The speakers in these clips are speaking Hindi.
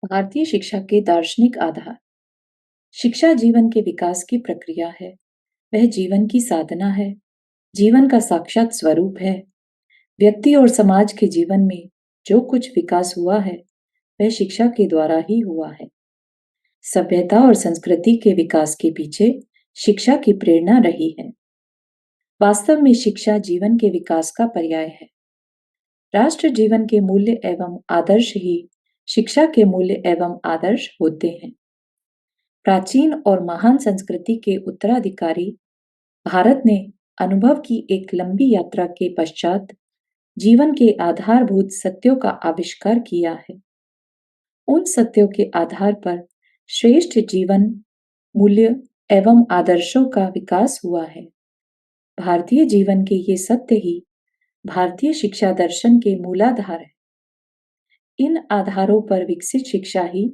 भारतीय शिक्षा के दार्शनिक आधार। शिक्षा जीवन के विकास की प्रक्रिया है। वह जीवन की साधना है, जीवन का साक्षात स्वरूप है। व्यक्ति और समाज के जीवन में जो कुछ विकास हुआ है वह शिक्षा के द्वारा ही हुआ है। सभ्यता और संस्कृति के विकास के पीछे शिक्षा की प्रेरणा रही है। वास्तव में शिक्षा जीवन के विकास का पर्याय है। राष्ट्र जीवन के मूल्य एवं आदर्श ही शिक्षा के मूल्य एवं आदर्श होते हैं। प्राचीन और महान संस्कृति के उत्तराधिकारी भारत ने अनुभव की एक लंबी यात्रा के पश्चात जीवन के आधारभूत सत्यों का आविष्कार किया है। उन सत्यों के आधार पर श्रेष्ठ जीवन मूल्य एवं आदर्शों का विकास हुआ है। भारतीय जीवन के ये सत्य ही भारतीय शिक्षा दर्शन के मूलाधार है। इन आधारों पर विकसित शिक्षा ही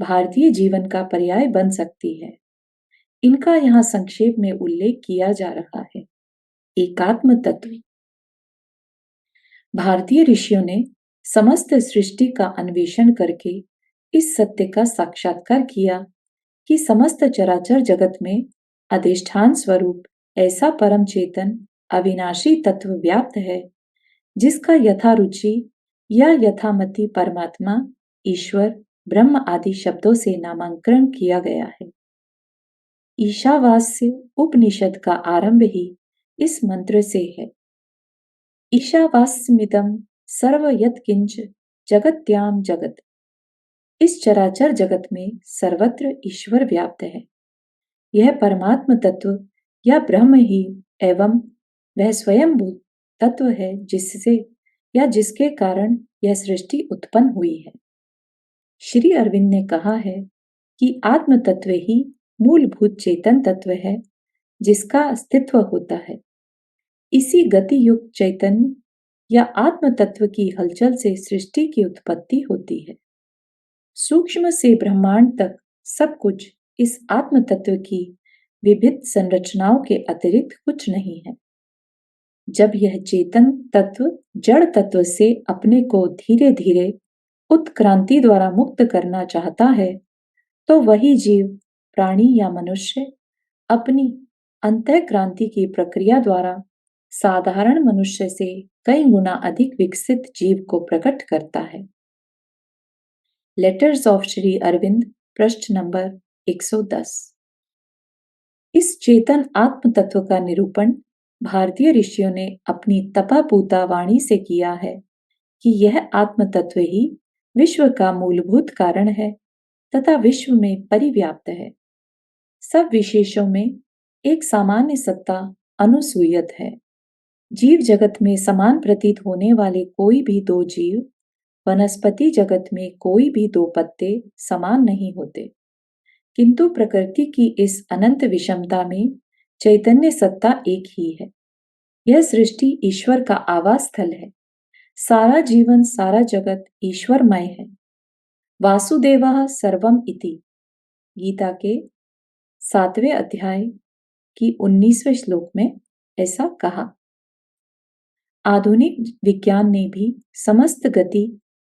भारतीय जीवन का पर्याय बन सकती है। इनका यहाँ संक्षेप में उल्लेख किया जा रहा है। एकात्म तत्व। भारतीय ऋषियों ने समस्त सृष्टि का अन्वेषण करके इस सत्य का साक्षात्कार किया कि समस्त चराचर जगत में अधिष्ठान स्वरूप ऐसा परम चेतन अविनाशी तत्व व्याप्त है जिसका यथारुचि या यथामति परमात्मा, ईश्वर, ब्रह्म आदि शब्दों से नामांकन किया गया है। ईशावास्य उपनिषद का आरंभ ही इस मंत्र से है। ईशावास्यमिदं सर्व यत्किंच जगत्याम जगत। इस चराचर जगत में सर्वत्र ईश्वर व्याप्त है। यह परमात्म तत्व या ब्रह्म ही एवं वह स्वयंभू तत्व है जिससे या जिसके कारण यह सृष्टि उत्पन्न हुई है। श्री अरविंद ने कहा है कि आत्म तत्व ही मूलभूत चेतन तत्व है जिसका अस्तित्व होता है। इसी गति युक्त चैतन्य या आत्म तत्व की हलचल से सृष्टि की उत्पत्ति होती है। सूक्ष्म से ब्रह्मांड तक सब कुछ इस आत्म तत्व की विविध संरचनाओं के अतिरिक्त कुछ नहीं है। जब यह चेतन तत्व जड़ तत्व से अपने को धीरे धीरे उत्क्रांति द्वारा मुक्त करना चाहता है तो वही जीव, प्राणी या मनुष्य अपनी अंतःक्रांति की प्रक्रिया द्वारा साधारण मनुष्य से कई गुना अधिक विकसित जीव को प्रकट करता है। लेटर्स ऑफ श्री अरविंद, पृष्ठ नंबर 110। इस चेतन आत्म तत्व का निरूपण भारतीय ऋषियों ने अपनी तपापूता वाणी से किया है कि यह आत्म तत्व ही विश्व का मूलभूत कारण है तथा विश्व में परिव्याप्त है। सब विशेषों में एक सामान्य सत्ता अनुसूयत है। जीव जगत में समान प्रतीत होने वाले कोई भी दो जीव, वनस्पति जगत में कोई भी दो पत्ते समान नहीं होते, किंतु प्रकृति की इस अनंत विषमता में चैतन्य सत्ता एक ही है। यह सृष्टि ईश्वर का आवास स्थल है। सारा जीवन, सारा जगत ईश्वरमय है। वासुदेवः सर्वम इति गीता के 7वें अध्याय की 19वें श्लोक में ऐसा कहा। आधुनिक विज्ञान ने भी समस्त गति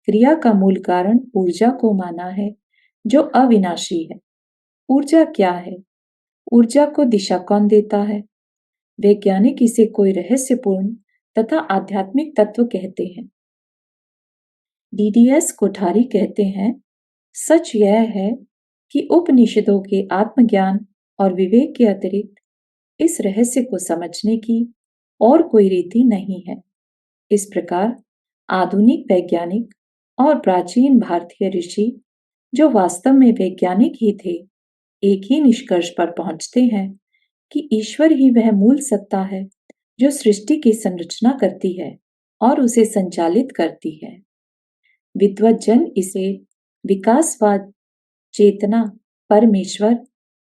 क्रिया का मूल कारण ऊर्जा को माना है जो अविनाशी है। ऊर्जा क्या है? ऊर्जा को दिशा कौन देता है? वैज्ञानिक इसे कोई रहस्यपूर्ण तथा आध्यात्मिक तत्व कहते हैं। डीडीएस कोठारी कहते हैं, सच यह है कि उपनिषदों के आत्मज्ञान और विवेक के अतिरिक्त इस रहस्य को समझने की और कोई रीति नहीं है। इस प्रकार आधुनिक वैज्ञानिक और प्राचीन भारतीय ऋषि जो वास्तव में वैज्ञानिक ही थे, एक ही निष्कर्ष पर पहुंचते हैं कि ईश्वर ही वह मूल सत्ता है जो सृष्टि की संरचना करती है और उसे संचालित करती है। विद्वज्जन इसे विकासवाद, चेतना, परमेश्वर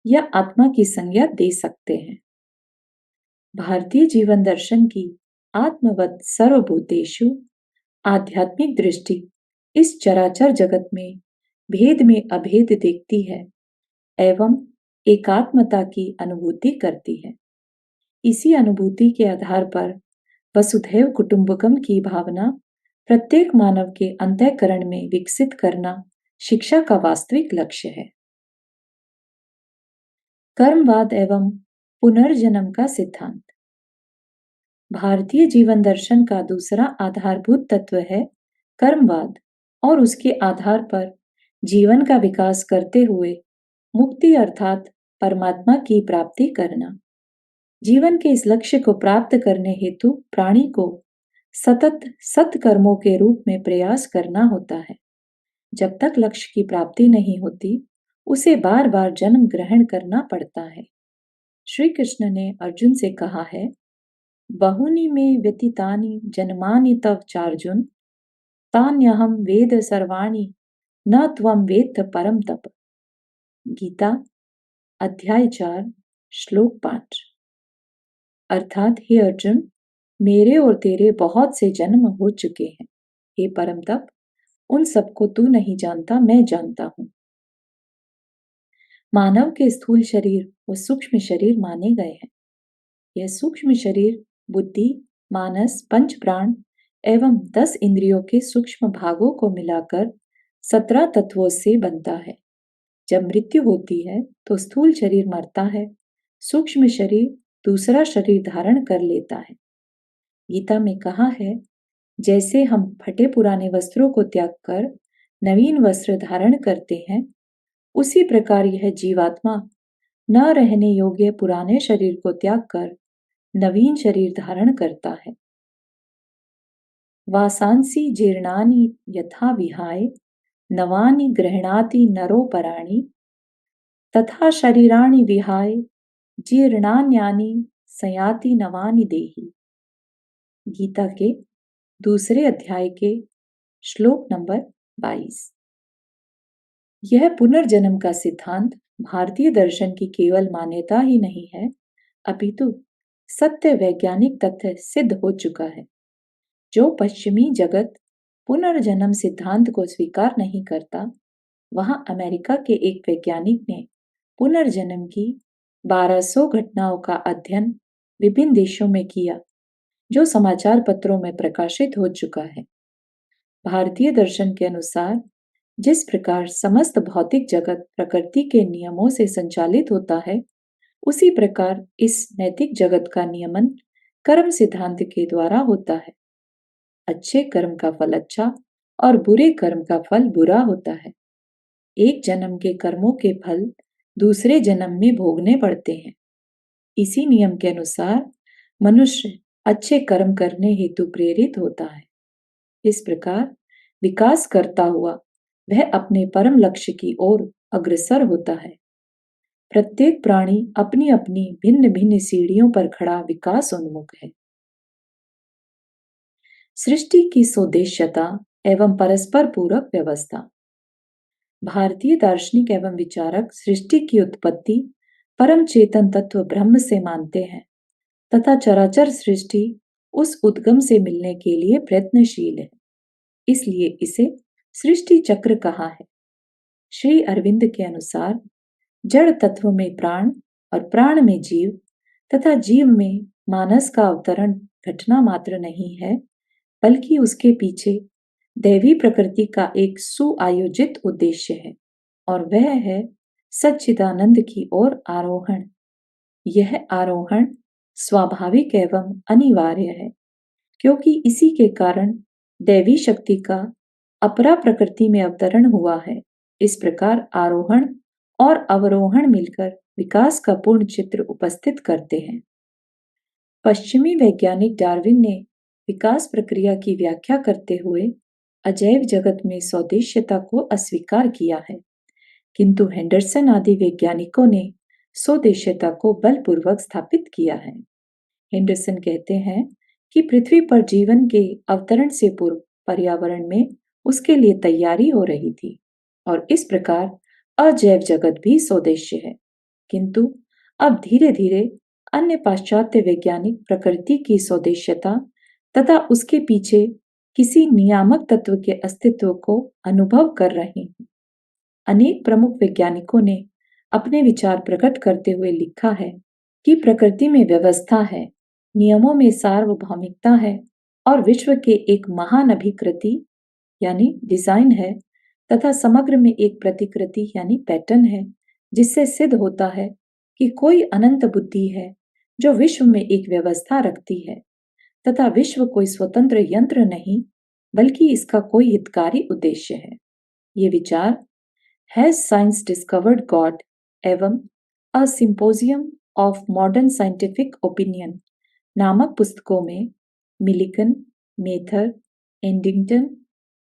या आत्मा की संज्ञा दे सकते हैं। भारतीय जीवन दर्शन की आत्मवत् सर्वभूतेषु आध्यात्मिक दृष्टि इस चराचर जगत में भेद में अभेद देखती है एवं एकात्मता की अनुभूति करती है। इसी अनुभूति के आधार पर वसुधैव कुटुंबकम की भावना प्रत्येक मानव के अंतःकरण में विकसित करना शिक्षा का वास्तविक लक्ष्य है। कर्मवाद एवं पुनर्जन्म का सिद्धांत। भारतीय जीवन दर्शन का दूसरा आधारभूत तत्व है कर्मवाद और उसके आधार पर जीवन का विकास करते हुए मुक्ति अर्थात परमात्मा की प्राप्ति करना। जीवन के इस लक्ष्य को प्राप्त करने हेतु प्राणी को सतत सत्कर्मों के रूप में प्रयास करना होता है। जब तक लक्ष्य की प्राप्ति नहीं होती, उसे बार बार जन्म ग्रहण करना पड़ता है। श्री कृष्ण ने अर्जुन से कहा है, बहुनि मे व्यतीतानि जन्मानि तव चार्जुन, तान्यहं वेद सर्वाणि न त्वं वेत्थ परम तप। गीता अध्याय 4 श्लोक 5। अर्थात हे अर्जुन, मेरे और तेरे बहुत से जन्म हो चुके हैं। हे परम तप, उन सबको तू नहीं जानता, मैं जानता हूं। मानव के स्थूल शरीर व सूक्ष्म शरीर माने गए हैं। यह सूक्ष्म शरीर बुद्धि, मानस, पंच प्राण एवं 10 इंद्रियों के सूक्ष्म भागों को मिलाकर 17 तत्वों से बनता है। जब मृत्यु होती है तो स्थूल शरीर मरता है, सूक्ष्म शरीर दूसरा शरीर धारण कर लेता है। गीता में कहा है, जैसे हम फटे पुराने वस्त्रों को त्याग कर नवीन वस्त्र धारण करते हैं, उसी प्रकार यह जीवात्मा न रहने योग्य पुराने शरीर को त्याग कर नवीन शरीर धारण करता है। वासांसि जीर्णानि यथा विहाय नवानि गृह्णाति नरो पराणि, तथा शरीराणि विहाय जीर्णान्यानि सयाति नवानि देहि। गीता के दूसरे अध्याय के श्लोक नंबर 22। यह पुनर्जन्म का सिद्धांत भारतीय दर्शन की केवल मान्यता ही नहीं है, अपितु सत्य वैज्ञानिक तथ्य सिद्ध हो चुका है। जो पश्चिमी जगत पुनर्जन्म सिद्धांत को स्वीकार नहीं करता, वहां अमेरिका के एक वैज्ञानिक ने पुनर्जन्म की 1200 घटनाओं का अध्ययन विभिन्न देशों में किया, जो समाचार पत्रों में प्रकाशित हो चुका है। भारतीय दर्शन के अनुसार जिस प्रकार समस्त भौतिक जगत प्रकृति के नियमों से संचालित होता है, उसी प्रकार इस नैतिक जगत का नियमन कर्म सिद्धांत के द्वारा होता है। अच्छे कर्म का फल अच्छा और बुरे कर्म का फल बुरा होता है। एक जन्म के कर्मों के फल दूसरे जन्म में भोगने पड़ते हैं। इसी नियम के अनुसार मनुष्य अच्छे कर्म करने हेतु प्रेरित होता है। इस प्रकार विकास करता हुआ वह अपने परम लक्ष्य की ओर अग्रसर होता है। प्रत्येक प्राणी अपनी अपनी भिन्न भिन्न सीढ़ियों पर खड़ा विकास उन्मुख है। सृष्टि की सोदेश्यता एवं परस्पर पूरक व्यवस्था। भारतीय दार्शनिक एवं विचारक सृष्टि की उत्पत्ति परम चेतन तत्व ब्रह्म से मानते हैं तथा चराचर सृष्टि उस उद्गम से मिलने के लिए प्रयत्नशील है, इसलिए इसे सृष्टि चक्र कहा है। श्री अरविंद के अनुसार जड़ तत्व में प्राण और प्राण में जीव तथा जीव में मानस का अवतरण घटना मात्र नहीं है, बल्कि उसके पीछे दैवी प्रकृति का एक सुआयोजित उद्देश्य है, और वह है सच्चिदानंद की ओर आरोहण। यह आरोहण स्वाभाविक एवं अनिवार्य है, क्योंकि इसी के कारण दैवी शक्ति का अपरा प्रकृति में अवतरण हुआ है। इस प्रकार आरोहण और अवरोहण मिलकर विकास का पूर्ण चित्र उपस्थित करते हैं। पश्चिमी वैज्ञानिक डार्विन ने विकास प्रक्रिया की व्याख्या करते हुए अजैव जगत में स्वदेश्यता को अस्वीकार किया है, किंतु हेंडरसन आदि वैज्ञानिकों ने स्वदेश्यता को बलपूर्वक स्थापित किया है। हेंडरसन कहते हैं कि पृथ्वी पर जीवन के अवतरण से पूर्व पर्यावरण में उसके लिए तैयारी हो रही थी, और इस प्रकार अजैव जगत भी स्वदेश्य है। किंतु अब धीरे धीरे अन्य पाश्चात्य वैज्ञानिक प्रकृति की स्वदेश्यता तथा उसके पीछे किसी नियामक तत्व के अस्तित्व को अनुभव कर रहे हैं। अनेक प्रमुख वैज्ञानिकों ने अपने विचार प्रकट करते हुए लिखा है कि प्रकृति में व्यवस्था है, नियमों में सार्वभौमिकता है और विश्व के एक महान अभिकृति यानी डिजाइन है, तथा समग्र में एक प्रतिकृति यानी पैटर्न है, जिससे सिद्ध होता है कि कोई अनंत बुद्धि है जो विश्व में एक व्यवस्था रखती है तथा विश्व कोई स्वतंत्र यंत्र नहीं बल्कि इसका कोई हितकारी उद्देश्य है। ये विचार हैज साइंस डिस्कवर्ड गॉड एवं a symposium of modern scientific opinion नामक पुस्तकों में Millikan, Mather, Eddington,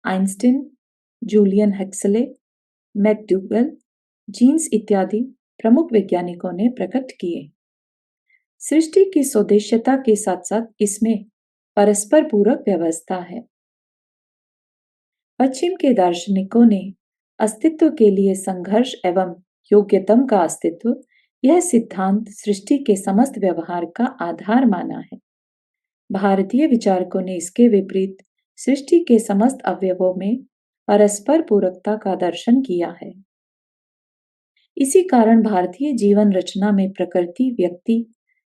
Einstein, Julian Huxley, McDougall, Jeans इत्यादि प्रमुख वैज्ञानिकों ने प्रकट किए। सृष्टि की स्वदेश्यता के साथ साथ इसमें परस्पर पूरक व्यवस्था है। पश्चिम के दार्शनिकों ने अस्तित्व के लिए संघर्ष एवं योग्यतम का अस्तित्व यह सिद्धांत सृष्टि के समस्त व्यवहार का आधार माना है। भारतीय विचारकों ने इसके विपरीत सृष्टि के समस्त अवयवों में परस्पर पूरकता का दर्शन किया है। इसी कारण भारतीय जीवन रचना में प्रकृति, व्यक्ति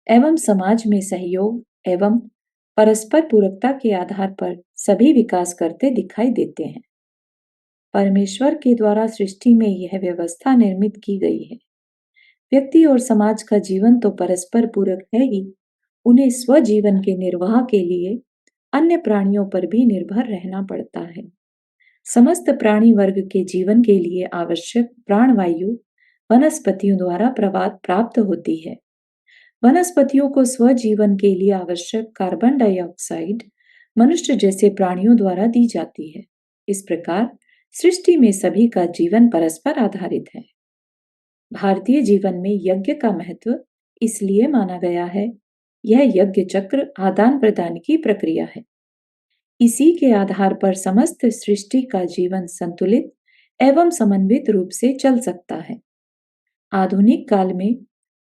एवं समाज में सहयोग एवं परस्पर पूरकता के आधार पर सभी विकास करते दिखाई देते हैं। परमेश्वर के द्वारा सृष्टि में यह व्यवस्था निर्मित की गई है। व्यक्ति और समाज का जीवन तो परस्पर पूरक है ही, उन्हें स्वजीवन के निर्वाह के लिए अन्य प्राणियों पर भी निर्भर रहना पड़ता है। समस्त प्राणी वर्ग के जीवन के लिए आवश्यक प्राणवायु वनस्पतियों द्वारा प्राप्त होती है। वनस्पतियों को स्वजीवन के लिए आवश्यक कार्बन डाइऑक्साइड मनुष्य जैसे प्राणियों द्वारा दी जाती है। इस प्रकार सृष्टि में सभी का जीवन परस्पर आधारित है। भारतीय जीवन में यज्ञ का महत्व इसलिए माना गया है, यह यज्ञ चक्र आदान प्रदान की प्रक्रिया है। इसी के आधार पर समस्त सृष्टि का जीवन संतुलित एवं समन्वित रूप से चल सकता है। आधुनिक काल में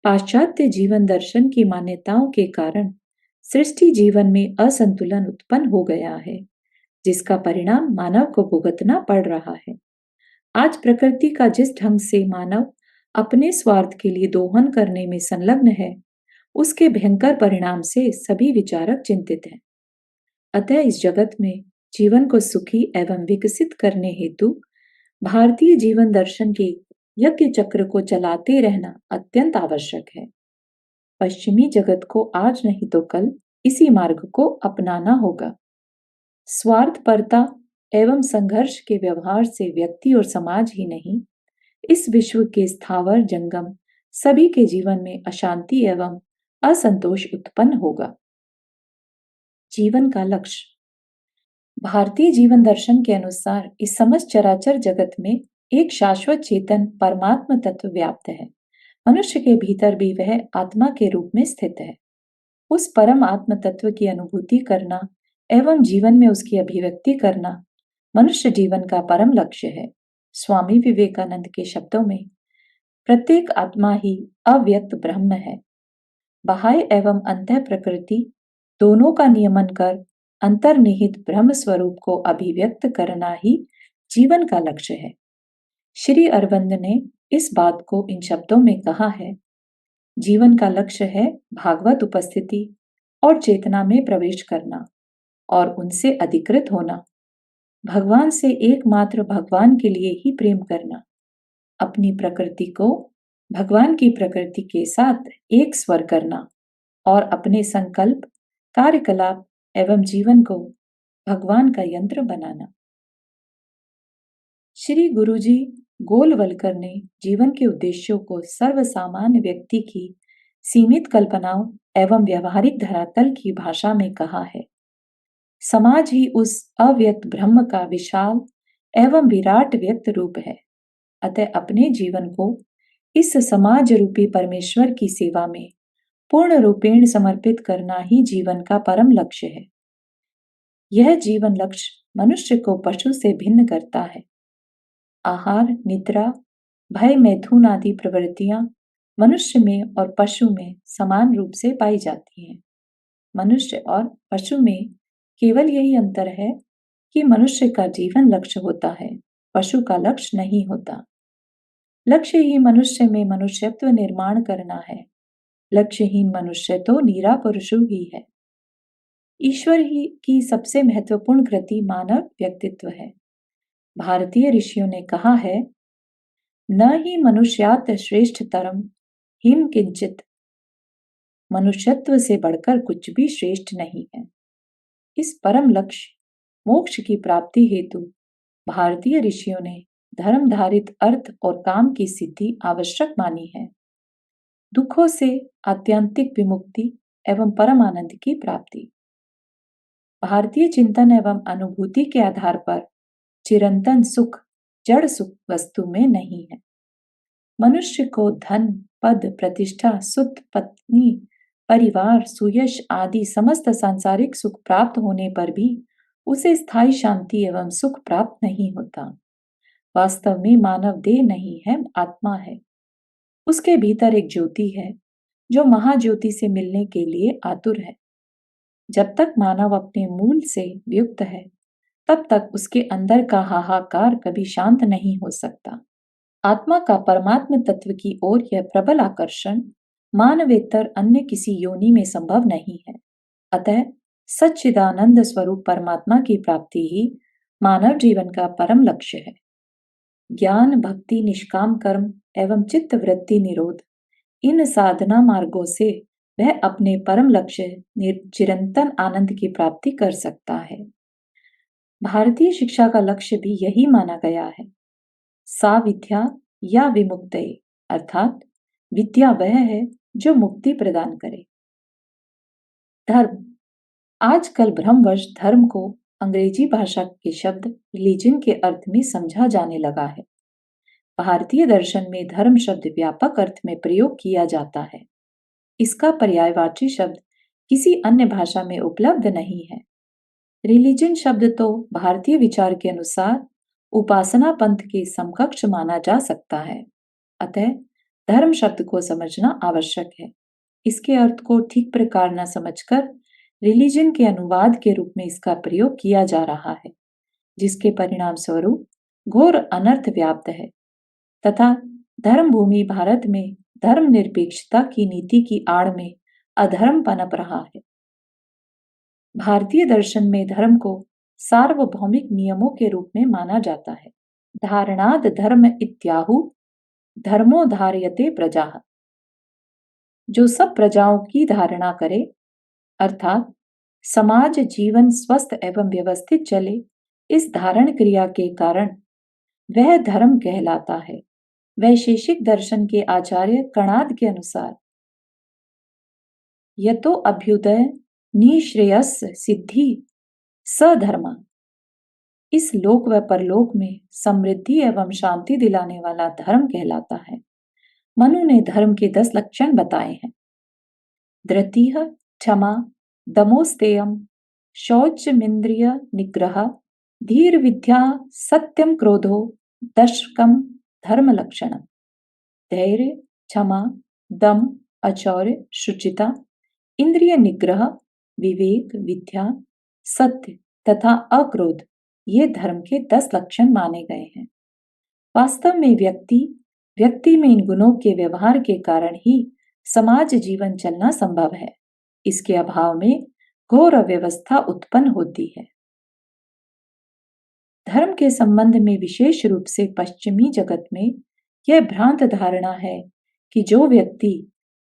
पाश्चात्य जीवन दर्शन की मान्यताओं के कारण सृष्टि जीवन में असंतुलन उत्पन्न हो गया है, जिसका परिणाम मानव को भुगतना पड़ रहा है। आज प्रकृति का जिस ढंग से मानव अपने स्वार्थ के लिए दोहन करने में संलग्न है, उसके भयंकर परिणाम से सभी विचारक चिंतित हैं। अतः इस जगत में जीवन को सुखी एवं विकसित करने हेतु भारतीय जीवन दर्शन के यज्ञ चक्र को चलाते रहना अत्यंत आवश्यक है। पश्चिमी जगत को आज नहीं तो कल इसी मार्ग को अपनाना होगा। स्वार्थपरता एवं संघर्ष के व्यवहार से व्यक्ति और समाज ही नहीं, इस विश्व के स्थावर जंगम सभी के जीवन में अशांति एवं असंतोष उत्पन्न होगा। जीवन का लक्ष्य। भारतीय जीवन दर्शन के अनुसार इस समस्त चराचर जगत में एक शाश्वत चेतन परमात्म तत्व व्याप्त है। मनुष्य के भीतर भी वह आत्मा के रूप में स्थित है। उस परम आत्म तत्व की अनुभूति करना एवं जीवन में उसकी अभिव्यक्ति करना मनुष्य जीवन का परम लक्ष्य है। स्वामी विवेकानंद के शब्दों में प्रत्येक आत्मा ही अव्यक्त ब्रह्म है। बाह्य एवं अंतः प्रकृति दोनों का नियमन कर अंतर्निहित ब्रह्म स्वरूप को अभिव्यक्त करना ही जीवन का लक्ष्य है। श्री अरविंद ने इस बात को इन शब्दों में कहा है, जीवन का लक्ष्य है भागवत उपस्थिति और चेतना में प्रवेश करना और उनसे अधिकृत होना, भगवान से एकमात्र भगवान के लिए ही प्रेम करना, अपनी प्रकृति को भगवान की प्रकृति के साथ एक स्वर करना और अपने संकल्प, कार्यकलाप एवं जीवन को भगवान का यंत्र बनाना। श्री गुरुजी गोलवलकर ने जीवन के उद्देश्यों को सर्वसामान्य व्यक्ति की सीमित कल्पनाओं एवं व्यवहारिक धरातल की भाषा में कहा है। समाज ही उस अव्यक्त ब्रह्म का विशाल एवं विराट व्यक्त रूप है। अतः अपने जीवन को इस समाज रूपी परमेश्वर की सेवा में पूर्ण रूपेण समर्पित करना ही जीवन का परम लक्ष्य है। यह जीवन लक्ष्य मनुष्य को पशु से भिन्न करता है। आहार, निद्रा, भय, मैथुन आदि प्रवृत्तियां मनुष्य में और पशु में समान रूप से पाई जाती हैं। मनुष्य और पशु में केवल यही अंतर है कि मनुष्य का जीवन लक्ष्य होता है, पशु का लक्ष्य नहीं होता। लक्ष्य ही मनुष्य में मनुष्यत्व निर्माण करना है। लक्ष्यहीन मनुष्य तो नीरा पुरुषु ही है। ईश्वर ही की सबसे महत्वपूर्ण कृति मानव व्यक्तित्व है। भारतीय ऋषियों ने कहा है, न ही मनुष्यात् श्रेष्ठतरम हिम किंचित, मनुष्यत्व से बढ़कर कुछ भी श्रेष्ठ नहीं है। इस परम लक्ष्य मोक्ष की प्राप्ति हेतु भारतीय ऋषियों ने धर्मधारित अर्थ और काम की सिद्धि आवश्यक मानी है। दुखों से आत्यंतिक विमुक्ति एवं परम आनंद की प्राप्ति। भारतीय चिंतन एवं अनुभूति के आधार पर चिरंतन सुख जड़ सुख वस्तु में नहीं है। मनुष्य को धन, पद, प्रतिष्ठा, सुत, पत्नी, परिवार, सुयश आदि समस्त सांसारिक सुख प्राप्त होने पर भी उसे स्थायी शांति एवं सुख प्राप्त नहीं होता। वास्तव में मानव देह नहीं है, आत्मा है। उसके भीतर एक ज्योति है जो महाज्योति से मिलने के लिए आतुर है। जब तक मानव अपने मूल से वियुक्त है, तब तक उसके अंदर का हाहाकार कभी शांत नहीं हो सकता। आत्मा का परमात्म तत्व की ओर यह प्रबल आकर्षण मानवेतर अन्य किसी योनि में संभव नहीं है। अतः सच्चिदानंद स्वरूप परमात्मा की प्राप्ति ही मानव जीवन का परम लक्ष्य है। ज्ञान, भक्ति, निष्काम कर्म एवं चित्त वृत्ति निरोध, इन साधना मार्गों से वह अपने परम लक्ष्य चिरंतन आनंद की प्राप्ति कर सकता है। भारतीय शिक्षा का लक्ष्य भी यही माना गया है। सा विद्या या विमुक्तये, अर्थात विद्या वह है जो मुक्ति प्रदान करे। धर्म। आजकल भ्रमवश धर्म को अंग्रेजी भाषा के शब्द रिलीजन के अर्थ में समझा जाने लगा है। भारतीय दर्शन में धर्म शब्द व्यापक अर्थ में प्रयोग किया जाता है। इसका पर्यायवाची शब्द किसी अन्य भाषा में उपलब्ध नहीं है। रिलीजन शब्द तो भारतीय विचार के अनुसार उपासना पंथ के समकक्ष माना जा सकता है। अतः धर्म शब्द को समझना आवश्यक है। इसके अर्थ को ठीक प्रकार न समझकर रिलीजन के अनुवाद के रूप में इसका प्रयोग किया जा रहा है, जिसके परिणाम स्वरूप घोर अनर्थ व्याप्त है तथा धर्म भूमि भारत में धर्मनिरपेक्षता की नीति की आड़ में अधर्म पनप रहा है। भारतीय दर्शन में धर्म को सार्वभौमिक नियमों के रूप में माना जाता है। धारणाद धर्म इत्याहु धर्मो धार्यते प्रजा, जो सब प्रजाओं की धारणा करे, अर्थात समाज जीवन स्वस्थ एवं व्यवस्थित चले, इस धारण क्रिया के कारण वह धर्म कहलाता है। वैशेषिक दर्शन के आचार्य कणाद के अनुसार यतो अभ्युदय निश्रेयस सिद्धि सधर्म, इस लोक व परलोक में समृद्धि एवं शांति दिलाने वाला धर्म कहलाता है। मनु ने धर्म के 10 लक्षण बताए हैं। धृतिः क्षमा, दमोस्तेयम, शौचमिंद्रिय निग्रह, धीर विद्या, सत्यम क्रोधो, दशकम धर्म लक्षणम। धैर्य, क्षमा, दम, अचौर्य, शुचिता, इंद्रिय निग्रह, विवेक, विद्या, सत्य तथा अक्रोध, ये धर्म के 10 लक्षण माने गए हैं। वास्तव में व्यक्ति में इन गुणों के व्यवहार के कारण ही समाज जीवन चलना संभव है। इसके अभाव में घोर अव्यवस्था उत्पन्न होती है। धर्म के संबंध में विशेष रूप से पश्चिमी जगत में यह भ्रांत धारणा है कि जो व्यक्ति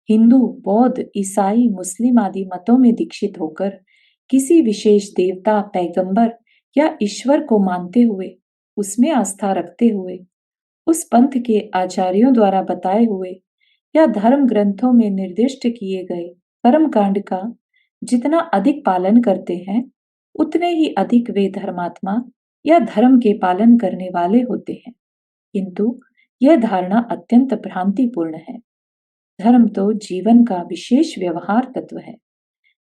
हिंदू, बौद्ध, ईसाई, मुस्लिम आदि मतों में दीक्षित होकर किसी विशेष देवता, पैगंबर या ईश्वर को मानते हुए, उसमें आस्था रखते हुए, उस पंथ के आचार्यों द्वारा बताए हुए या धर्म ग्रंथों में निर्दिष्ट किए गए कर्म कांड का जितना अधिक पालन करते हैं, उतने ही अधिक वे धर्मात्मा या धर्म के पालन करने वाले होते हैं। किंतु यह धारणा अत्यंत भ्रांतिपूर्ण है। धर्म तो जीवन का विशेष व्यवहार तत्व है,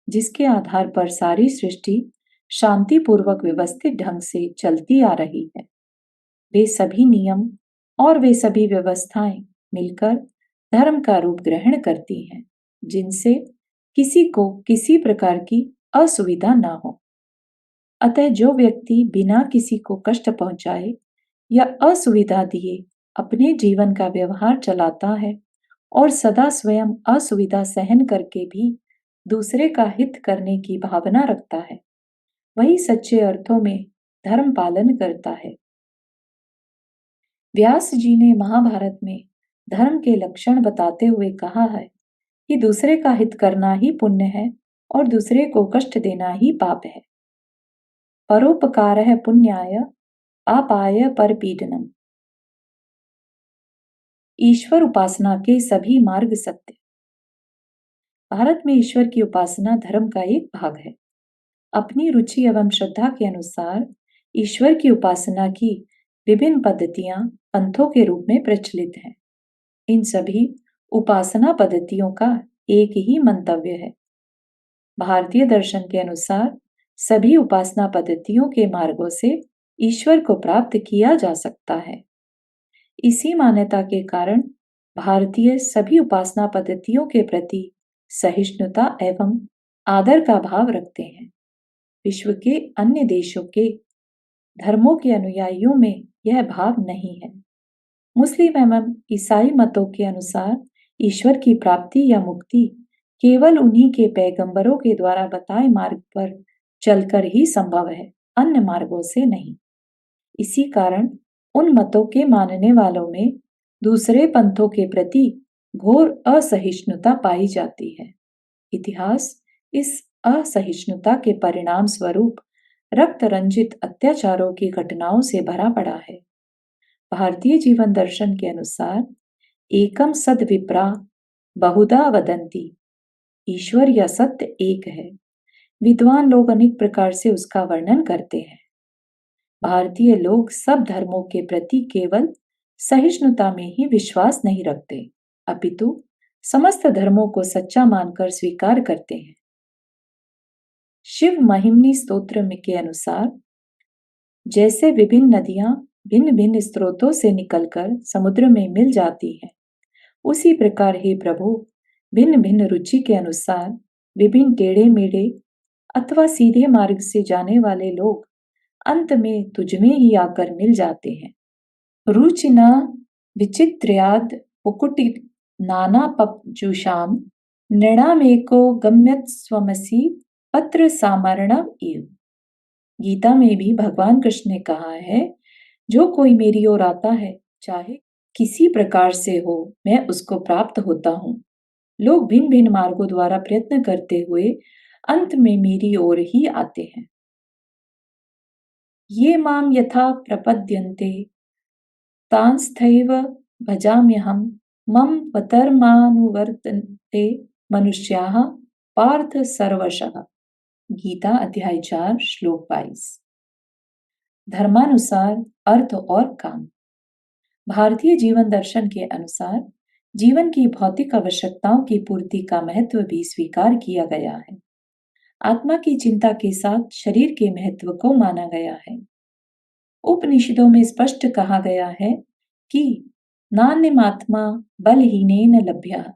जिसके आधार पर सारी सृष्टि शांतिपूर्वक व्यवस्थित ढंग से चलती आ रही है। वे सभी नियम और वे सभी व्यवस्थाएं मिलकर धर्म का रूप ग्रहण करती हैं, जिनसे किसी को किसी प्रकार की असुविधा ना हो। अतः जो व्यक्ति बिना किसी को कष्ट पहुंचाए या असुविधा दिए अपने जीवन का व्यवहार चलाता है और सदा स्वयं असुविधा सहन करके भी दूसरे का हित करने की भावना रखता है, वही सच्चे अर्थों में धर्म पालन करता है। व्यास जी ने महाभारत में धर्म के लक्षण बताते हुए कहा है कि दूसरे का हित करना ही पुण्य है और दूसरे को कष्ट देना ही पाप है। परोपकारः पुण्याय पापाय परपीडनम। ईश्वर उपासना के सभी मार्ग सत्य। भारत में ईश्वर की उपासना धर्म का एक भाग है। अपनी रुचि एवं श्रद्धा के अनुसार ईश्वर की उपासना की विभिन्न पद्धतियां पंथों के रूप में प्रचलित हैं। इन सभी उपासना पद्धतियों का एक ही मंतव्य है। भारतीय दर्शन के अनुसार सभी उपासना पद्धतियों के मार्गों से ईश्वर को प्राप्त किया जा सकता है। इसी मान्यता के कारण भारतीय सभी उपासना पद्धतियों के प्रति सहिष्णुता एवं आदर का भाव रखते हैं। विश्व के अन्य देशों के धर्मों के अनुयायियों में यह भाव नहीं है। मुस्लिम एवं ईसाई मतों के अनुसार ईश्वर की प्राप्ति या मुक्ति केवल उन्हीं के पैगंबरों के द्वारा बताए मार्ग पर चलकर ही संभव है, अन्य मार्गों से नहीं। इसी कारण उन मतों के मानने वालों में दूसरे पंथों के प्रति घोर असहिष्णुता पाई जाती है। इतिहास इस असहिष्णुता के परिणाम स्वरूप रक्त रंजित अत्याचारों की घटनाओं से भरा पड़ा है। भारतीय जीवन दर्शन के अनुसार एकम सद विप्रा बहुधा वदंती। ईश्वर या सत्य एक है। विद्वान लोग अनेक प्रकार से उसका वर्णन करते हैं। भारतीय लोग सब धर्मों के प्रति केवल सहिष्णुता में ही विश्वास नहीं रखते, अपितु समस्त धर्मों को सच्चा मानकर स्वीकार करते हैं। शिव महिमनी स्तोत्र के अनुसार जैसे विभिन्न नदियां भिन्न भिन्न स्रोतों से निकलकर समुद्र में मिल जाती हैं, उसी प्रकार हे प्रभु भिन्न भिन्न रुचि के अनुसार विभिन्न टेढ़े मेढ़े अथवा सीधे मार्ग से जाने वाले लोग अंत में तुझमें ही आकर मिल जाते हैं। रुचिना विचित्र्याद पुकुटि नाना पपजुषाम नृणामेको गम्यत स्वमसि पत्र सामरणव एव। गीता में भी भगवान कृष्ण ने कहा है, जो कोई मेरी ओर आता है, चाहे किसी प्रकार से हो, मैं उसको प्राप्त होता हूँ। लोग भिन्न भिन्न मार्गों द्वारा प्रयत्न करते हुए अंत में मेरी ओर ही आते हैं। ये माम यथा प्रपद्यन्ते तांस्थैव भजाम्यहम् मम पतर्मानुवर्तन्ते मनुष्याः पार्थ सर्वशः। गीता अध्याय 4 श्लोक 22। धर्मानुसार अर्थ और काम। भारतीय जीवन दर्शन के अनुसार जीवन की भौतिक आवश्यकताओं की पूर्ति का महत्व भी स्वीकार किया गया है। आत्मा की चिंता के साथ शरीर के महत्व को माना गया है। उपनिषदों में स्पष्ट कहा गया है कि नान्यमात्मा बलहीनेन लभ्यः।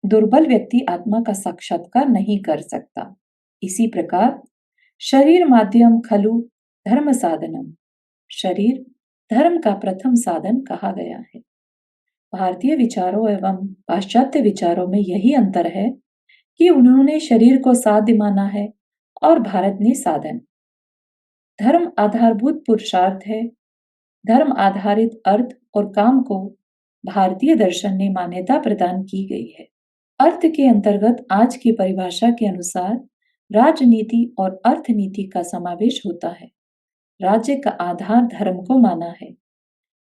दुर्बल व्यक्ति आत्मा का साक्षात्कार नहीं कर सकता। इसी प्रकार शरीर माध्यम खलु धर्म साधनम, शरीर धर्म का प्रथम साधन कहा गया है। भारतीय विचारों एवं पाश्चात्य विचारों में यही अंतर है कि उन्होंने शरीर को साध्य माना है और भारत ने साधन। धर्म आधारभूत पुरुषार्थ है। धर्म आधारित अर्थ और काम को भारतीय दर्शन ने मान्यता प्रदान की गई है। अर्थ के अंतर्गत आज की परिभाषा के अनुसार राजनीति और अर्थनीति का समावेश होता है। राज्य का आधार धर्म को माना है।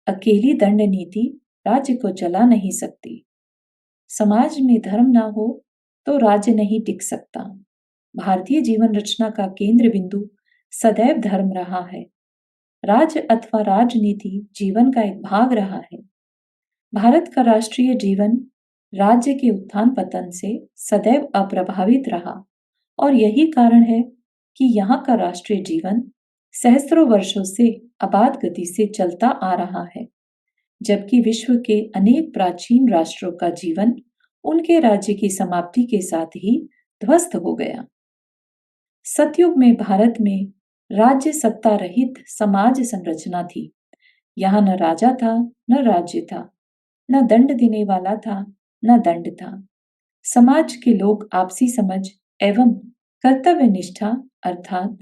अकेली दंड नीति राज्य को चला नहीं सकती। समाज में धर्म ना हो तो राज्य नहीं टिक सकता। भारतीय जीवन रचना का केंद्र बिंदु सदैव धर्म रहा है। राज्य अथवा राजनीति जीवन का एक भाग रहा है। भारत का राष्ट्रीय जीवन राज्य के उत्थान पतन से सदैव अप्रभावित रहा और यही कारण है कि यहाँ का राष्ट्रीय जीवन सहस्त्रों वर्षों से अबाध गति से चलता आ रहा है, जबकि विश्व के अनेक प्राचीन राष्ट्रों का जीवन उनके राज्य की समाप्ति के साथ ही ध्वस्त हो गया। सतयुग में भारत में राज्य सत्ता रहित समाज संरचना थी। यहाँ न राजा था, न राज्य था, न दंड देने वाला था, न दंड था। समाज के लोग आपसी समझ एवं कर्तव्य निष्ठा अर्थात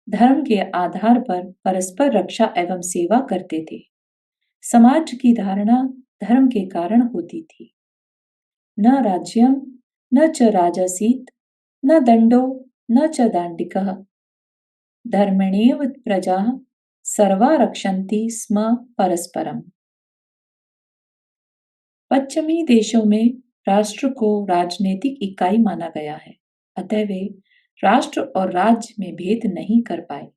धर्म के आधार पर परस्पर रक्षा एवं सेवा करते थे। समाज की धारणा धर्म के कारण होती थी। न राज्यम न च राजसीत् न दंडो न च दांडिकः धर्मण्येव प्रजाः सर्वा रक्षन्ति स्म परस्परम। पश्चिमी देशों में राष्ट्र को राजनीतिक इकाई माना गया है, अतः वे राष्ट्र और राज्य में भेद नहीं कर पाए।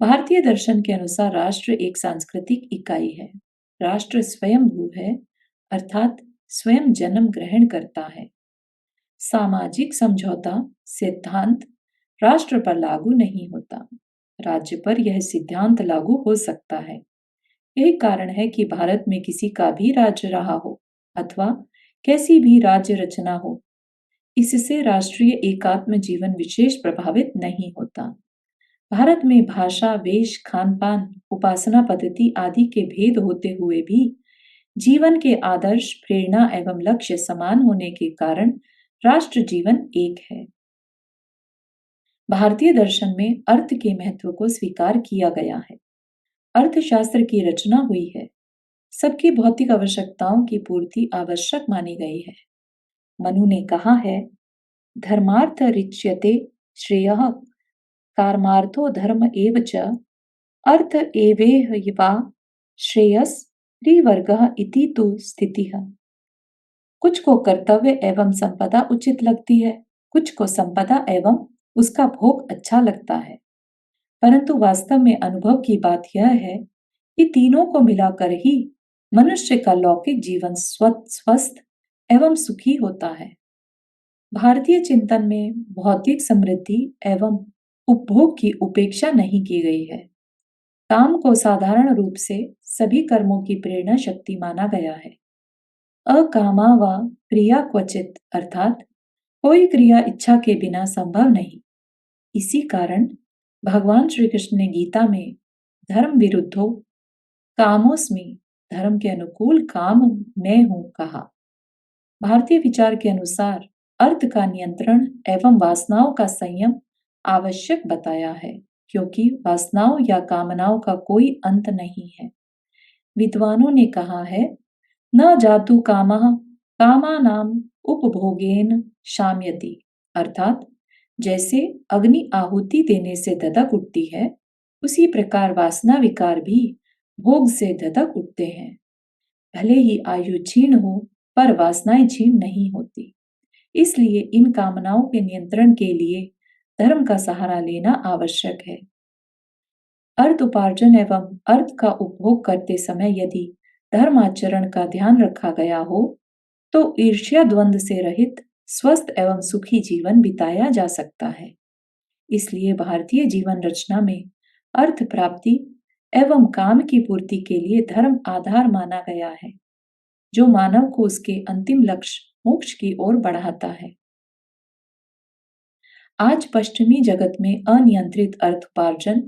भारतीय दर्शन के अनुसार राष्ट्र एक सांस्कृतिक इकाई है। राष्ट्र स्वयंभू है, अर्थात स्वयं जन्म ग्रहण करता है। सामाजिक समझौता सिद्धांत राष्ट्र पर लागू नहीं होता, राज्य पर यह सिद्धांत लागू हो सकता है। यही कारण है कि भारत में किसी का भी राज्य रहा हो अथवा कैसी भी राज्य रचना हो, इससे राष्ट्रीय एकात्म जीवन विशेष प्रभावित नहीं होता। भारत में भाषा, वेश, खान पान, उपासना पद्धति आदि के भेद होते हुए भी जीवन के आदर्श, प्रेरणा एवं लक्ष्य समान होने के कारण राष्ट्र जीवन एक है। भारतीय दर्शन में अर्थ के महत्व को स्वीकार किया गया है। अर्थशास्त्र की रचना हुई है। सबकी भौतिक आवश्यकताओं की पूर्ति आवश्यक मानी गई है। मनु ने कहा है, धर्मार्थ रिच्यते श्रेयः कार्मार्थो धर्म एव च अर्थ एवेह वा श्रेयस त्रिवर्गः इति तु स्थितिः। कुछ को कर्तव्य एवं संपदा उचित लगती है, कुछ को संपदा एवं उसका भोग अच्छा लगता है, परंतु वास्तव में अनुभव की बात यह है कि तीनों को मिलाकर ही मनुष्य का लौकिक जीवन स्वस्थ एवं सुखी होता है। भारतीय चिंतन में भौतिक समृद्धि एवं उपभोग की उपेक्षा नहीं की गई है। काम को साधारण रूप से सभी कर्मों की प्रेरणा शक्ति माना गया है। अकामा व क्रिया क्वचित, अर्थात कोई क्रिया इच्छा के बिना संभव नहीं। इसी कारण भगवान श्री कृष्ण ने गीता में धर्म विरुद्धो कामोस्मि, धर्म के अनुकूल काम मैं हूं कहा। भारतीय विचार के अनुसार अर्थ का नियंत्रण एवं वासनाओं का संयम आवश्यक बताया है, क्योंकि वासनाओं या कामनाओं का कोई अंत नहीं है। विद्वानों ने कहा है, न जातु कामः कामानाम उपभोगेन शाम्यति, अर्थात जैसे अग्नि आहुति देने से धधक उठती है, उसी प्रकार वासना विकार भी भोग से धधक उठते हैं। भले ही आयु क्षीण हो, पर वासनाएं क्षीण नहीं होती। इसलिए इन कामनाओं के नियंत्रण के लिए धर्म का सहारा लेना आवश्यक है। अर्थ उपार्जन एवं अर्थ का उपभोग करते समय यदि धर्माचरण का ध्यान रखा गया हो, तो ईर्ष्या द्वंद्व से रहित स्वस्थ एवं सुखी जीवन बिताया जा सकता है। इसलिए भारतीय जीवन रचना में अर्थ प्राप्ति एवं काम की पूर्ति के लिए धर्म आधार माना गया है, जो मानव को उसके अंतिम लक्ष्य मोक्ष की ओर बढ़ाता है। आज पश्चिमी जगत में अनियंत्रित अर्थोपार्जन,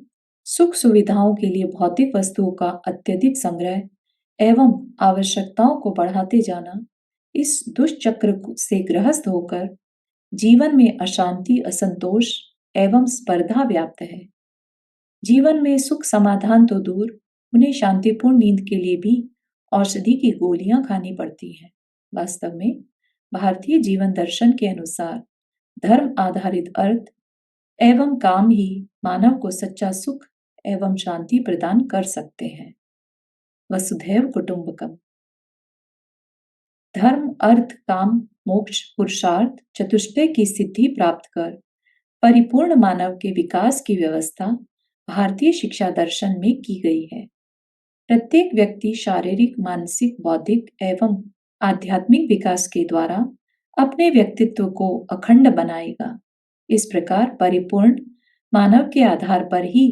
सुख सुविधाओं के लिए भौतिक वस्तुओं का अत्यधिक संग्रह एवं आवश्यकताओं को बढ़ाते जाना, इस दुष्चक्र से ग्रस्त होकर जीवन में अशांति, असंतोष एवं स्पर्धा व्याप्त है। जीवन में सुख समाधान तो दूर, उन्हें शांतिपूर्ण नींद के लिए भी औषधि की गोलियां खानी पड़ती हैं। वास्तव में भारतीय जीवन दर्शन के अनुसार धर्म आधारित अर्थ एवं काम ही मानव को सच्चा सुख एवं शांति प्रदान कर सकते हैं। वसुधैव कुटुंबकम। धर्म, अर्थ, काम, मोक्ष, पुरुषार्थ चतुष्टय की सिद्धि प्राप्त कर परिपूर्ण मानव के विकास की व्यवस्था भारतीय शिक्षा दर्शन में की गई है। प्रत्येक व्यक्ति शारीरिक, मानसिक, बौद्धिक एवं आध्यात्मिक विकास के द्वारा अपने व्यक्तित्व को अखंड बनाएगा। इस प्रकार परिपूर्ण मानव के आधार पर ही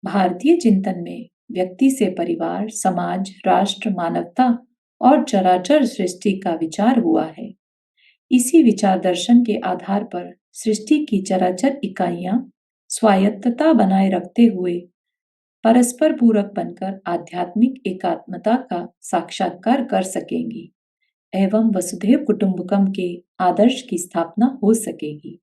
भारतीय चिंतन में व्यक्ति से परिवार, समाज, राष्ट्र, मानवता और चराचर सृष्टि का विचार हुआ है। इसी विचार दर्शन के आधार पर सृष्टि की चराचर इकाइयां स्वायत्तता बनाए रखते हुए परस्पर पूरक बनकर आध्यात्मिक एकात्मता का साक्षात्कार कर सकेंगी एवं वसुधैव कुटुंबकम के आदर्श की स्थापना हो सकेगी।